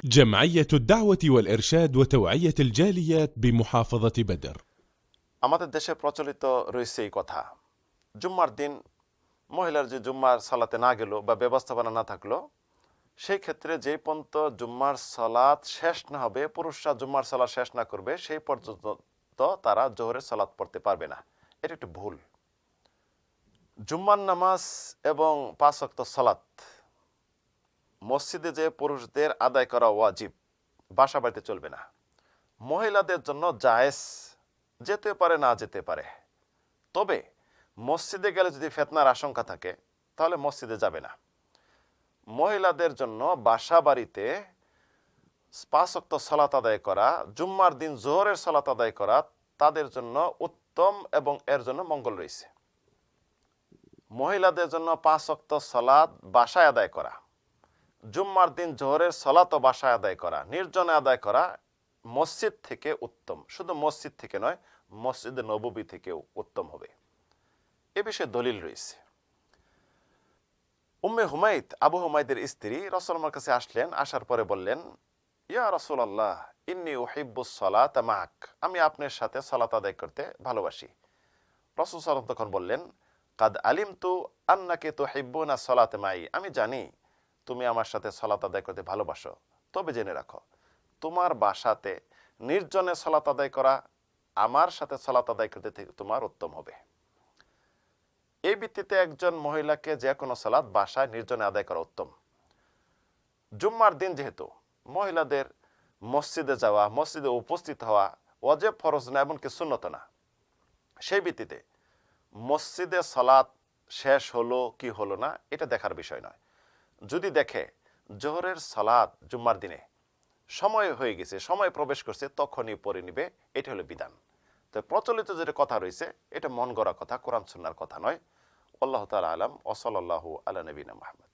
جمعية الدعوة والإرشاد وتوعية الجاليات بمحافظة بدر আমাদের দেশে প্রচলিত রয়েছে এই কথা, জুম্মার দিন মহিলার যে জুম্মার সালাতে না গেল বা ব্যবস্থাপনা না থাকলো, সেই ক্ষেত্রে যেই পর্যন্ত জুম্মার সালাত শেষ না হবে, পুরুষরা জুম্মার সালাত শেষ না করবে, সেই পর্যন্ত তারা জোহরের সালাত পড়তে পারবে না। এটা একটু ভুল। জুম্মার নামাজ এবং 5 ওয়াক্ত সালাত মসজিদে যে পুরুষদের আদায় করা ওয়াজিব, বাসা বাড়িতে চলবে না। মহিলাদের জন্য জায়েজ, যেতে পারে না যেতে পারে, তবে মসজিদে গেলে যদি ফিতনার আশঙ্কা থাকে তাহলে মসজিদে যাবে না। মহিলাদের জন্য বাসা বাড়িতে 5 ওয়াক্ত সালাত আদায় করা, জুম্মার দিন জোহরের সালাত আদায় করা তাদের জন্য উত্তম এবং এর জন্য মঙ্গল রয়েছে। মহিলাদের জন্য 5 ওয়াক্ত সালাত বাসায় আদায় করা, জুম্মার দিন জোহরের সালাত ও বাসায় আদায় করা, নির্জনে আদায় করা মসজিদ থেকে উত্তম। শুধু মসজিদ থেকে নয়, মসজিদে নববী থেকেও উত্তম হবে। এ বিষয়ে দলিল রয়েছে। উম্মে হুমাইদ, আবু হুমাইদের স্ত্রী রাসূলুল্লাহর কাছে আসলেন, আসার পরে বললেন, ইয়া রাসূলুল্লাহ, ইন্নী উহিব্বুস সালাতা মা'ক, আমি আপনার সাথে সালাত আদায় করতে ভালোবাসি। রাসূল সাল্লাল্লাহু আলাইহি ওয়াসাল্লাম তখন বললেন, কাদ আলিমতু আন্নাকা তুহিব্বুনা সালাতা মাই, আমি জানি তুমি আমার সাথে সালাত আদায় করতে ভালোবাসো, তবে জেনে রাখো তোমার বাসাতে নির্জনে সালাত আদায় করা আমার সাথে সালাত আদায় করতে থেকে তোমার উত্তম হবে। এই ভিত্তিতে একজন মহিলাকে যে কোনো সালাত বাসায় নির্জনে আদায় করা উত্তম। জুম্মার দিন যেহেতু মহিলাদের মসজিদে যাওয়া, মসজিদে উপস্থিত হওয়া ওয়াজিব, ফরজ না, এমনকি সুন্নত না, সেই ভিত্তিতে মসজিদে সালাত শেষ হলো কি হলো না এটা দেখার বিষয় নয়। যদি দেখে জোহরের সালাত জুম্মার দিনে সময় হয়ে গেছে, সময় প্রবেশ করছে, তখনই পড়ে নিবে, এটা হলো বিধান। তো প্রচলিত যেটা কথা রয়েছে এটা মন গড়া কথা, কোরআন সুন্নাহর কথা নয়। আল্লাহ তাআলা আলাম। ওয়া সাল্লাল্লাহু আলা নবিনা মুহাম্মদ।